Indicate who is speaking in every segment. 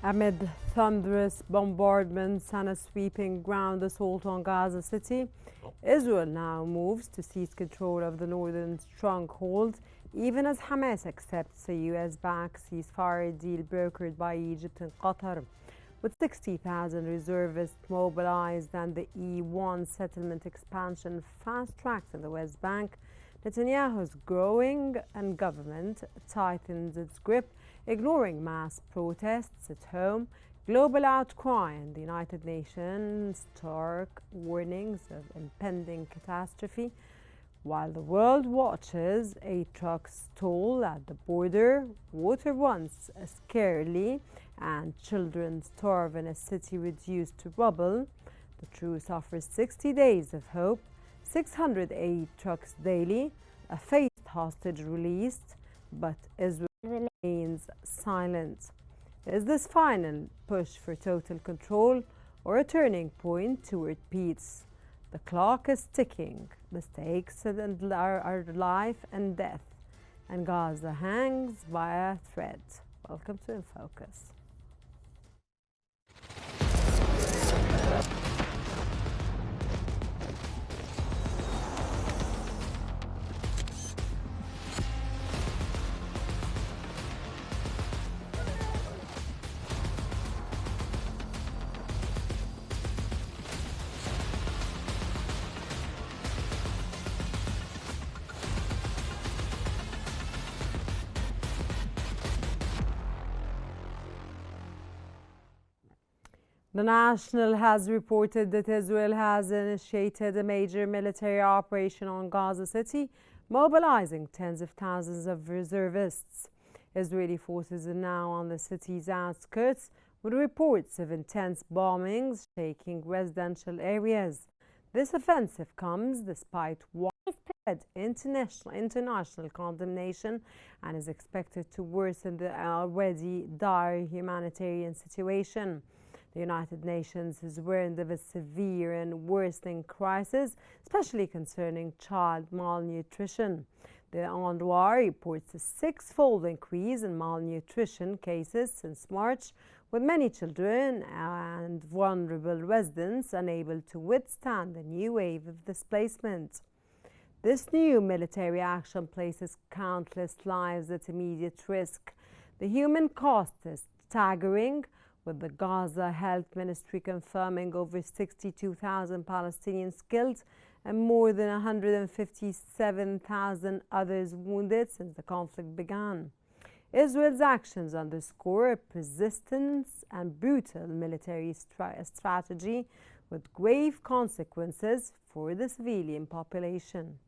Speaker 1: Amid thunderous bombardments and a sweeping ground assault on Gaza City, Israel now moves to seize control of the northern stronghold, even as Hamas accepts a US-backed ceasefire deal brokered by Egypt and Qatar. With 60,000 reservists mobilized and the E1 settlement expansion fast-tracked in the West Bank, Netanyahu's growing and government tightens its grip, ignoring mass protests at home, global outcry, and the United Nations' stark warnings of impending catastrophe. While the world watches, 8 trucks stall at the border, water runs scarcely, and children starve in a city reduced to rubble, the truce offers 60 days of hope, 608 trucks daily, a failed hostage released, but Israel remains silent. Is this final push for total control or a turning point toward peace? The clock is ticking. The stakes are life and death, and Gaza hangs by a thread. Welcome to In Focus. The National has reported that Israel has initiated a major military operation on Gaza City, mobilizing tens of thousands of reservists. Israeli forces are now on the city's outskirts, with reports of intense bombings shaking residential areas. This offensive comes despite widespread international condemnation and is expected to worsen the already dire humanitarian situation. The United Nations is warned of a severe and worsening crisis, especially concerning child malnutrition. The UNRWA reports a 6-fold increase in malnutrition cases since March, with many children and vulnerable residents unable to withstand the new wave of displacement. This new military action places countless lives at immediate risk. The human cost is staggering, with the Gaza Health Ministry confirming over 62,000 Palestinians killed and more than 157,000 others wounded since the conflict began. Israel's actions underscore a persistent and brutal military strategy with grave consequences for the civilian population.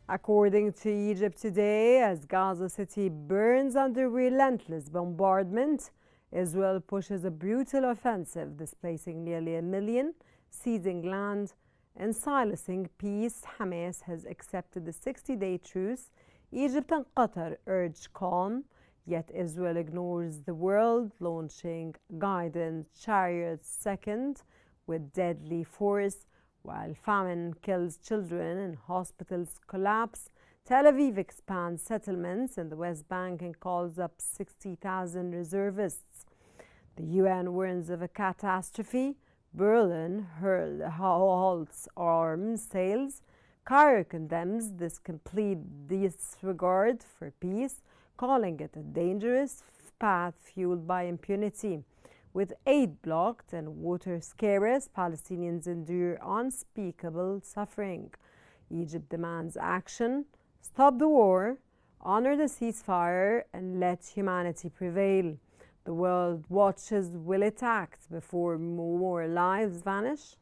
Speaker 1: According to Egypt today, as Gaza City burns under relentless bombardment, Israel pushes a brutal offensive, displacing nearly 1 million, seizing land, and silencing peace. Hamas has accepted the 60-day truce. Egypt and Qatar urge calm, yet Israel ignores the world, launching guided chariots second with deadly force. While famine kills children and hospitals collapse, Tel Aviv expands settlements in the West Bank and calls up 60,000 reservists. The UN warns of a catastrophe. Berlin halts arms sales. Cairo condemns this complete disregard for peace, calling it a dangerous path fueled by impunity. With aid blocked and water scarce, Palestinians endure unspeakable suffering. Egypt demands action, stop the war, honor the ceasefire, and let humanity prevail. The world watches. Will it act before more lives vanish?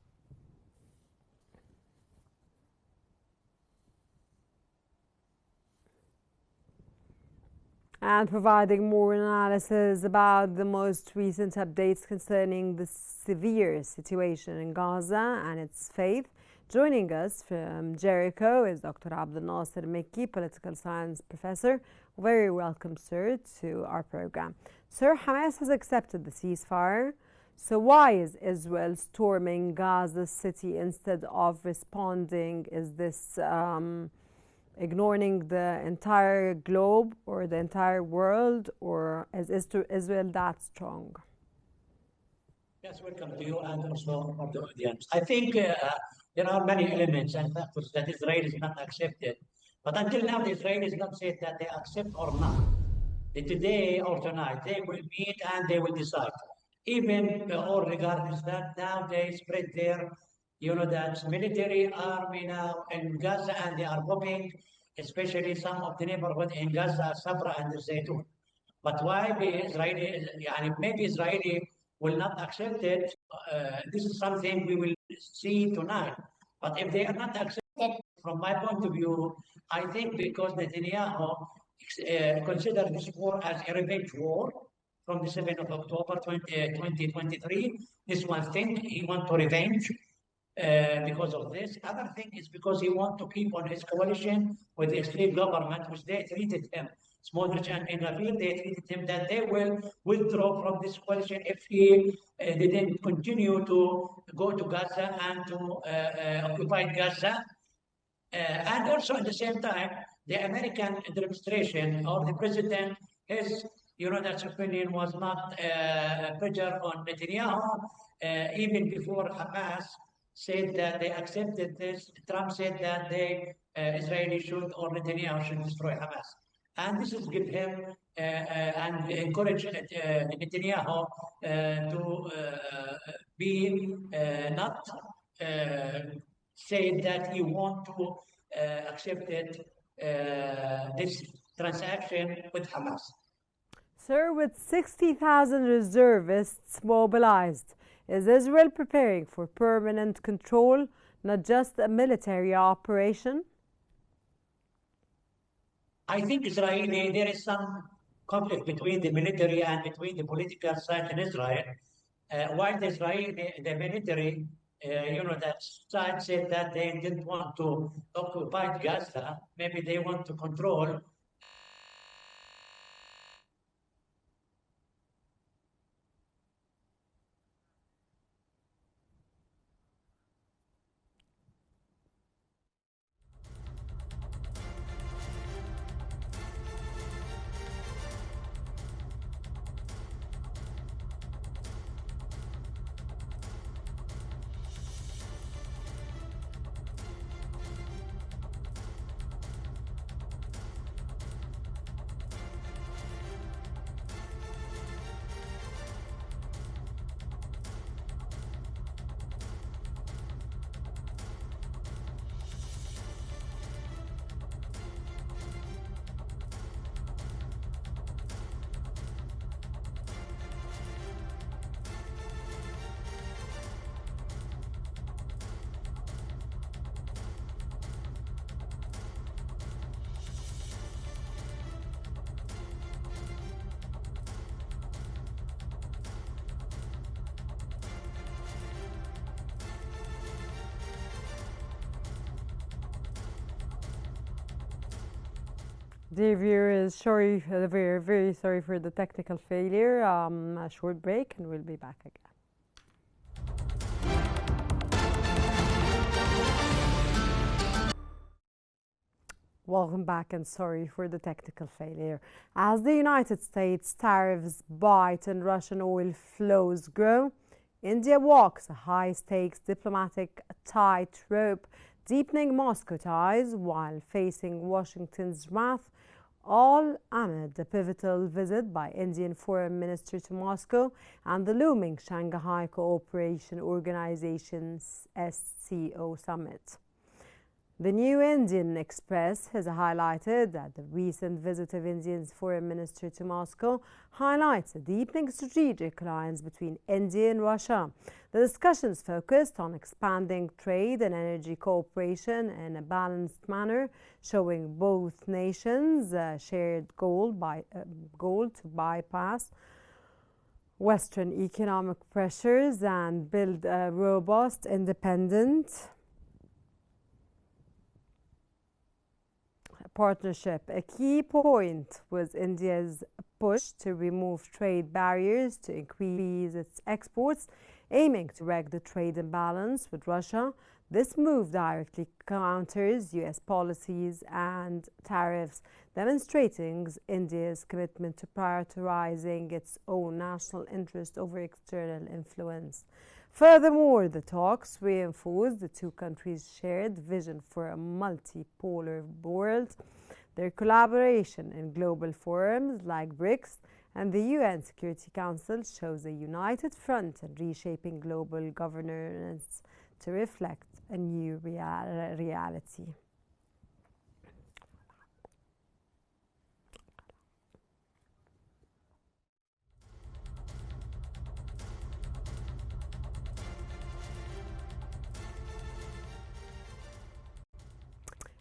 Speaker 1: And providing more analysis about the most recent updates concerning the severe situation in Gaza and its fate. Joining us from Jericho is Dr. Abdel Nasser Mekki, political science professor. Very welcome, sir, to our program. Sir, Hamas has accepted the ceasefire. So why is Israel storming Gaza City instead of responding? Is this ignoring the entire globe or the entire world, or is Israel that strong?
Speaker 2: Yes, welcome to you and also for the audience. I think there are many elements and factors that Israel is not accepted. But until now, the Israelis not said that they accept or not. Today or tonight, they will meet and they will decide. Even or regardless that, now they spread their, that military army now in Gaza and they are bombing, especially some of the neighborhood in Gaza, Sabra and Zaytun. But why the Israeli, maybe Israeli will not accept it. This is something we will see tonight. But if they are not accepted, from my point of view, I think because Netanyahu considered this war as a revenge war from the 7th of October 2023. This one thing, he wants to revenge because of this. Other thing is because he wants to keep on his coalition with the extreme government, which they treated him, Smotrich and Enafir, they treated him that they will withdraw from this coalition if he didn't continue to go to Gaza and to occupy Gaza. And also at the same time, the American administration or the president, his that opinion was not pressure on Netanyahu. Even before Hamas said that they accepted this, Trump said that they Israeli should or Netanyahu should destroy Hamas. And this is give him and encourage Netanyahu to be not say that he want to accept this transaction with Hamas.
Speaker 1: Sir, with 60,000 reservists mobilized, is Israel preparing for permanent control, not just a military operation?
Speaker 2: I think there is some conflict between the military and between the political side in Israel. While the military, that side said that they didn't want to occupy Gaza, maybe they want to control.
Speaker 1: Dear viewers, very, very sorry for the technical failure. A short break and we'll be back again. Welcome back and sorry for the technical failure. As the United States tariffs bite and Russian oil flows grow, India walks a high-stakes diplomatic tightrope, deepening Moscow ties while facing Washington's wrath, all amid a pivotal visit by Indian Foreign Minister to Moscow and the looming Shanghai Cooperation Organization's SCO summit. The New Indian Express has highlighted that the recent visit of India's foreign minister to Moscow highlights a deepening strategic alliance between India and Russia. The discussions focused on expanding trade and energy cooperation in a balanced manner, showing both nations' shared goal to bypass Western economic pressures and build a robust, independent, partnership. A key point was India's push to remove trade barriers to increase its exports, aiming to correct the trade imbalance with Russia. This move directly counters US policies and tariffs, demonstrating India's commitment to prioritizing its own national interest over external influence. Furthermore, the talks reinforced the two countries' shared vision for a multipolar world. Their collaboration in global forums like BRICS and the UN Security Council shows a united front in reshaping global governance to reflect a new reality.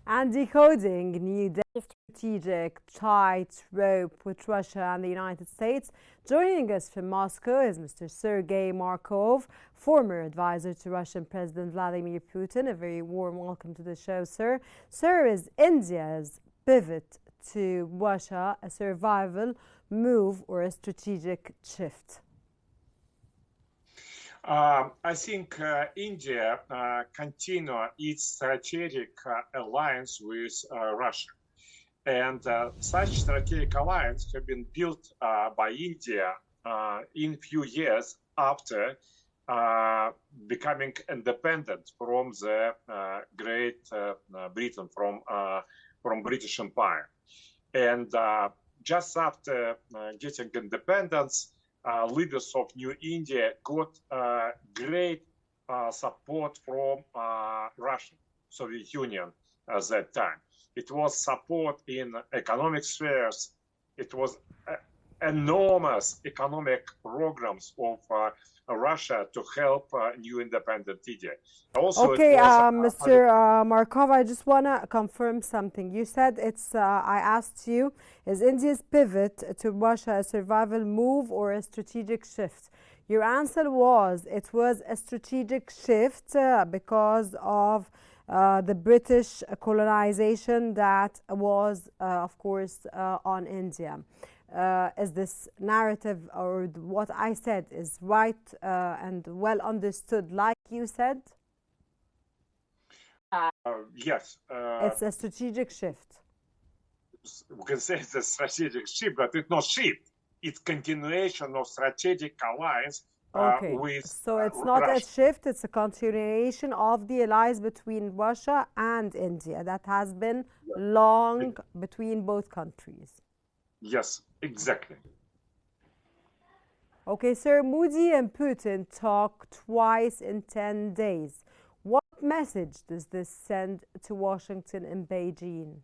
Speaker 1: And decoding New Delhi's strategic tightrope with Russia and the United States. Joining us from Moscow is Mr. Sergei Markov, former advisor to Russian President Vladimir Putin. A very warm welcome to the show, sir. Sir, is India's pivot to Russia a survival move or a strategic shift?
Speaker 3: I think India continue its strategic alliance with Russia. And such strategic alliance have been built by India in few years after becoming independent from the Great Britain, from British Empire. And just after getting independence, leaders of New India got great support from Russian Soviet Union at that time. It was support in economic spheres. It was enormous economic programs of Russia to help new independent India. Also,
Speaker 1: okay, Mr. Markov, I just want to confirm something. You said it's, I asked you, is India's pivot to Russia a survival move or a strategic shift? Your answer was it was a strategic shift because of the British colonization that was, of course, on India. Is this narrative or what I said is right and well understood like you said?
Speaker 3: Yes.
Speaker 1: It's a strategic shift.
Speaker 3: We can say it's a strategic shift, but it's not shift. It's continuation of strategic alliance with
Speaker 1: so it's not
Speaker 3: Russia.
Speaker 1: a shift, it's a continuation of the alliance between Russia and India that has been long between both countries.
Speaker 3: Yes, exactly.
Speaker 1: Okay, sir, Modi and Putin talk twice in 10 days. What message does this send to Washington and Beijing?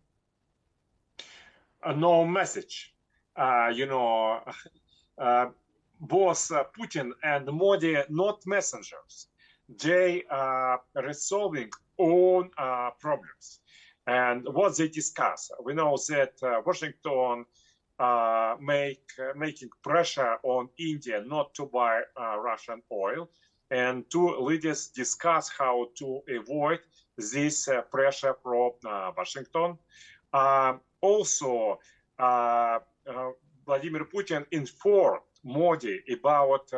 Speaker 3: No message. Both Putin and Modi not messengers. They are resolving own problems. And what they discuss, we know that Washington making pressure on India not to buy Russian oil, and two leaders discuss how to avoid this pressure from Washington. Also, Vladimir Putin informed Modi about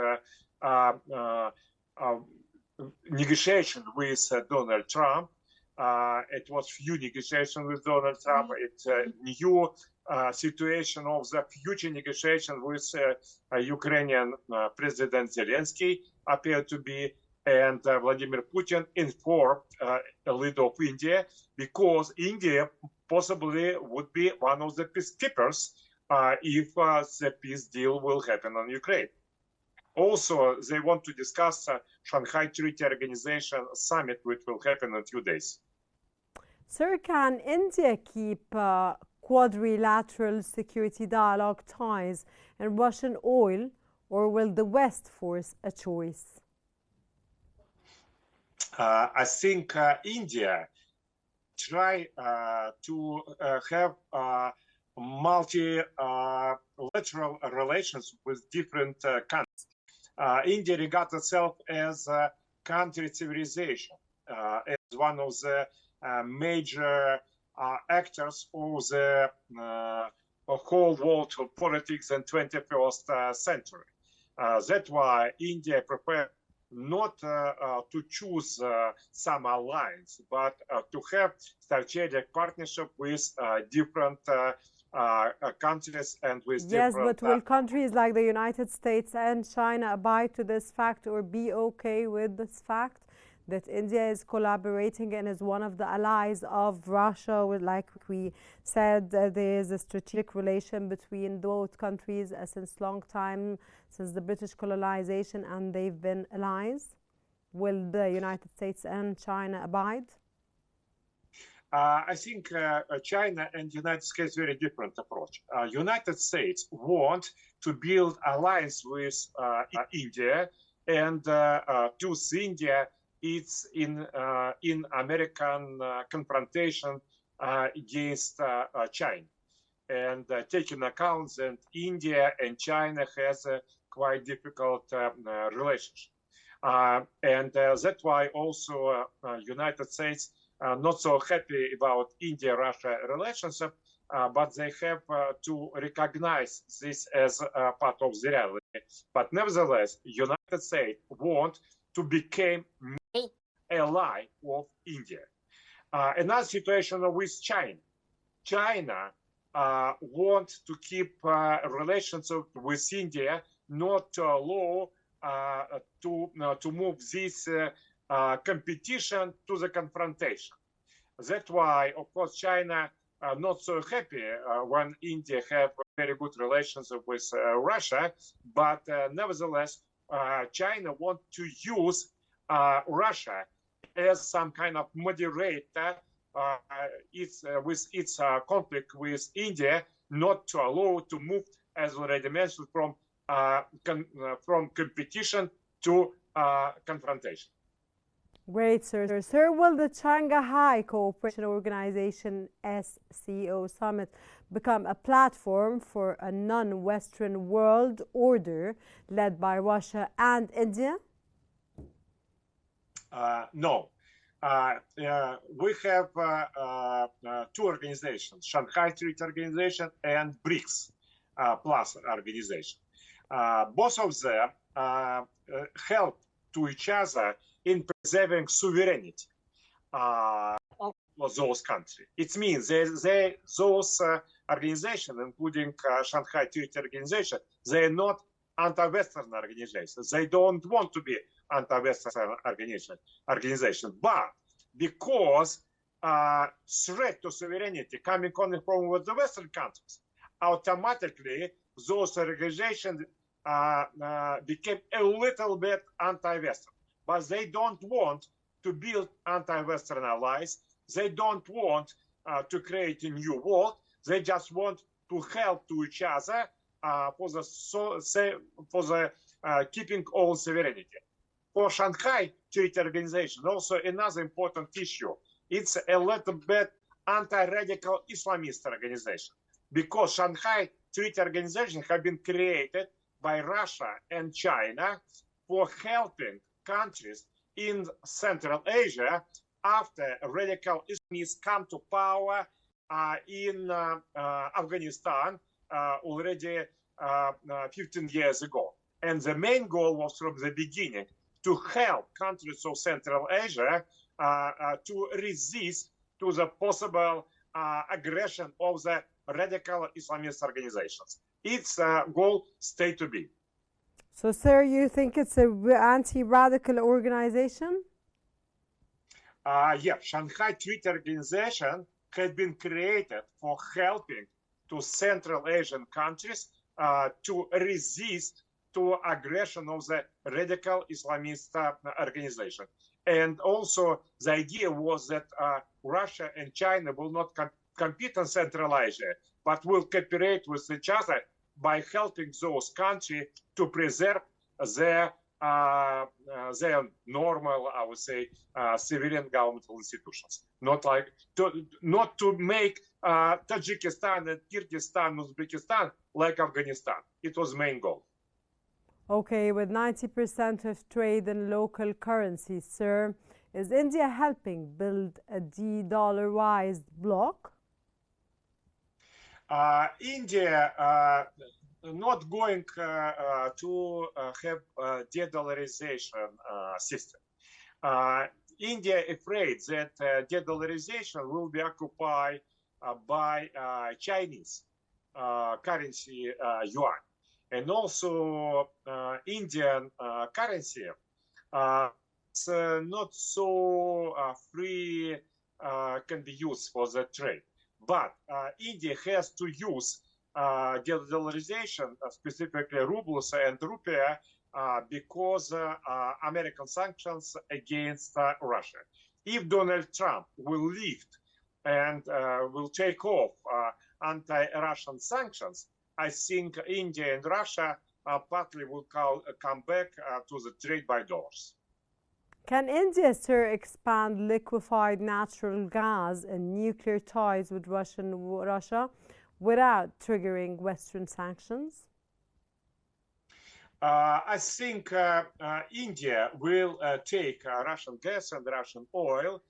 Speaker 3: negotiation with Donald Trump. It was few negotiations with Donald Trump. It's a new situation of the future negotiation with Ukrainian President Zelensky appeared to be, and Vladimir Putin informed a leader of India, because India possibly would be one of the peacekeepers if the peace deal will happen on Ukraine. Also, they want to discuss Shanghai Treaty Organization summit, which will happen in a few days.
Speaker 1: Sir, can India keep quadrilateral security dialogue ties and Russian oil, or will the West force a choice?
Speaker 3: I think India try to have multilateral relations with different countries. India regards itself as a country civilization, as one of the major actors of the whole world of politics in 21st century. That's why India prepared not to choose some alliance, but to have strategic partnership with different countries and with
Speaker 1: yes,
Speaker 3: different...
Speaker 1: but will countries like the United States and China abide to this fact or be okay with this fact that India is collaborating and is one of the allies of Russia? Like we said, there is a strategic relation between both countries since long time, since the British colonization, and they've been allies. Will the United States and China abide?
Speaker 3: I think China and United States very different approach. United States want to build alliance with India, and to India it's in American confrontation against China, and taking account that India and China has a quite difficult relationship, and that's why also United States not so happy about India-Russia relationship, but they have to recognize this as part of the reality. But nevertheless, United States want to become an ally of India. Another situation with China. China wants to keep relationship with India, not to allow to move this competition to the confrontation. That's why, of course, China not so happy when India have very good relations with Russia, but nevertheless, China want to use Russia as some kind of moderator with its conflict with India, not to allow to move, as already mentioned, from competition to confrontation.
Speaker 1: Great, sir. Sir, will the Shanghai Cooperation Organization SCO Summit become a platform for a non-Western world order led by Russia and India?
Speaker 3: No. We have two organizations, Shanghai Treaty Organization and BRICS Plus Organization. Both of them help to each other in preserving sovereignty of those countries. It means those organizations, including Shanghai Treaty Organization, they are not anti-Western organizations. They don't want to be anti-Western organization. But because threat to sovereignty coming only from the Western countries, automatically those organizations became a little bit anti-Western. But they don't want to build anti-Western allies. They don't want to create a new world. They just want to help to each other for the keeping all sovereignty. For Shanghai Treaty Organization, also another important issue. It's a little bit anti-radical Islamist organization, because Shanghai Treaty Organization have been created by Russia and China for helping countries in Central Asia after radical Islamists come to power in Afghanistan already 15 years ago. And the main goal was from the beginning to help countries of Central Asia to resist to the possible aggression of the radical Islamist organizations. Its goal stayed to be.
Speaker 1: So, sir, you think it's an anti-radical organization?
Speaker 3: Yeah, Shanghai Treaty Organization has been created for helping to Central Asian countries to resist to aggression of the radical Islamist organization. And also the idea was that Russia and China will not compete in Central Asia, but will cooperate with each other by helping those countries to preserve their normal, I would say, civilian governmental institutions. Not to make Tajikistan and Kyrgyzstan, Uzbekistan like Afghanistan. It was main goal.
Speaker 1: Okay, with 90% of trade in local currencies, sir, is India helping build a de-dollarized bloc?
Speaker 3: India not going to have a de-dollarization system. India afraid that de-dollarization will be occupied by Chinese currency yuan, and also Indian currency it's not so free can be used for the trade. But India has to use de-dollarization, specifically rubles and rupee, because American sanctions against Russia. If Donald Trump will lift and will take off anti-Russian sanctions, I think India and Russia partly will come back to the trade by dollars.
Speaker 1: Can India, sir, expand liquefied natural gas and nuclear ties with Russia without triggering Western sanctions?
Speaker 3: I think India will take Russian gas and Russian oil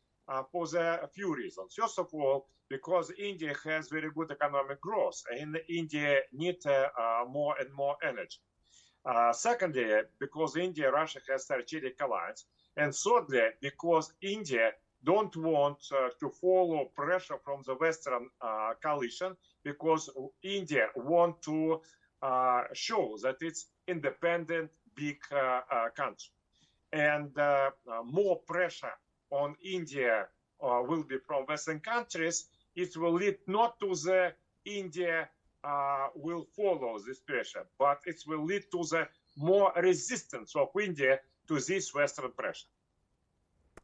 Speaker 3: for a few reasons. First of all, because India has very good economic growth and India needs more and more energy. Secondly, because India and Russia has strategic alliance. And thirdly, because India don't want to follow pressure from the Western coalition, because India want to show that it's independent big country. And more pressure on India will be from Western countries. It will lead not to the India will follow this pressure, but it will lead to the more resistance of India to this Western pressure.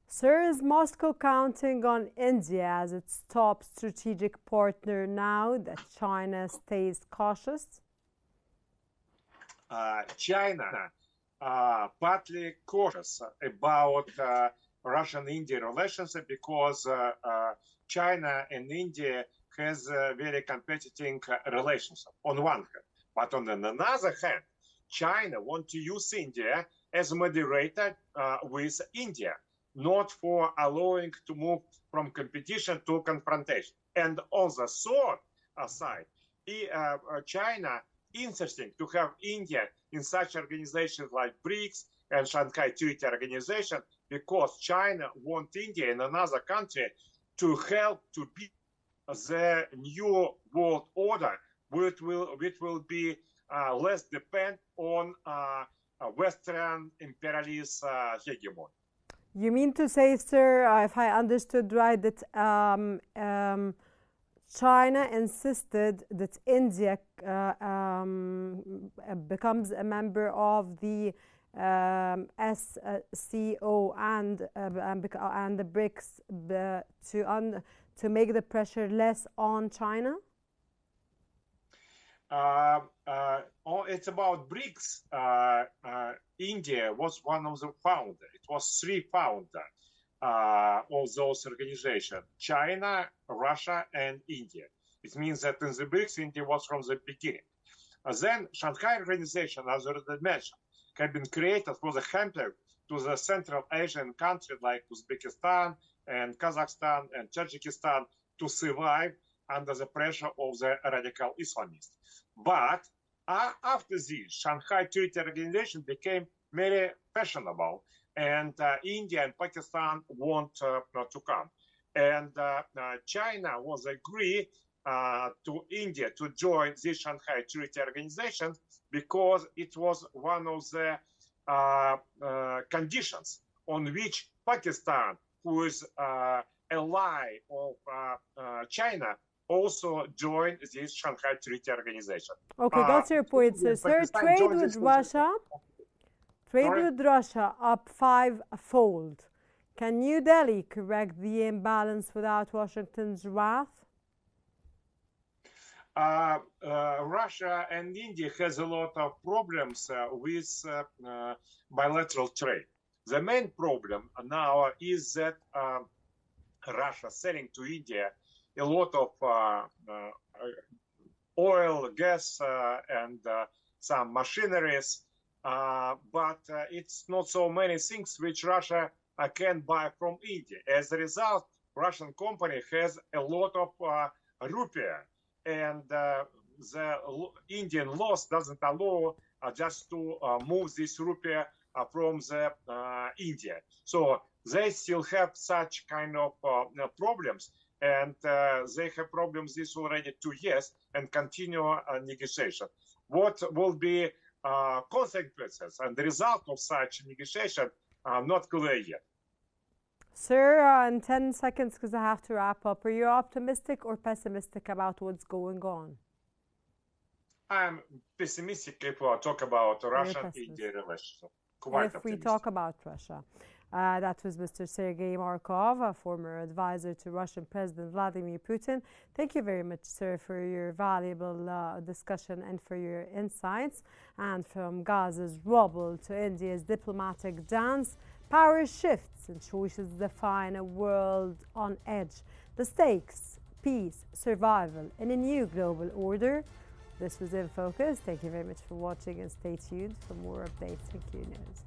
Speaker 1: Sir, is Moscow counting on India as its top strategic partner now that China stays cautious?
Speaker 3: China partly cautious about Russian-India relations because China and India has very competing relations on one hand. But on another hand, China wants to use India as a moderator with India, not for allowing to move from competition to confrontation. And on the third side, China interesting to have India in such organizations like BRICS and Shanghai Treaty Organization, because China wants India and another country to help to be the new world order, which will be less dependent on Western imperialist hegemony.
Speaker 1: You mean to say, sir, if I understood right, that China insisted that India becomes a member of the SCO and the BRICS to make the pressure less on China?
Speaker 3: It's about BRICS. India was one of the founders. It was three founders of those organizations: China, Russia, and India. It means that in the BRICS, India was from the beginning. Then Shanghai Organization, as already mentioned, had been created for the hamper to the Central Asian countries like Uzbekistan and Kazakhstan and Tajikistan to survive under the pressure of the radical Islamists. But after this, Shanghai Treaty Organization became very fashionable, and India and Pakistan want to come. And China was agreed to India to join this Shanghai Treaty Organization because it was one of the conditions on which Pakistan, who is ally of China, also joined this Shanghai Treaty Organization.
Speaker 1: Okay, got your point, sir. Sir, trade with Russia up 5-fold. Can New Delhi correct the imbalance without Washington's wrath?
Speaker 3: Russia and India has a lot of problems with bilateral trade. The main problem now is that Russia selling to India a lot of oil, gas, and some machineries, but it's not so many things which Russia can buy from India. As a result, Russian company has a lot of rupee, and the Indian laws doesn't allow just to move this rupee from the India. So they still have such kind of problems, and they have problems this already 2 years and continue negotiation. What will be consequences and the result of such negotiation are not clear yet.
Speaker 1: Sir, in 10 seconds, because I have to wrap up, are you optimistic or pessimistic about what's going on?
Speaker 3: I'm pessimistic if we talk about Russian-India relationship.
Speaker 1: If we talk about Russia. That was Mr. Sergei Markov, a former advisor to Russian President Vladimir Putin. Thank you very much, sir, for your valuable discussion and for your insights. And from Gaza's rubble to India's diplomatic dance, power shifts and choices define a world on edge. The stakes, peace, survival, and a new global order. This was In Focus. Thank you very much for watching and stay tuned for more updates in Qnews.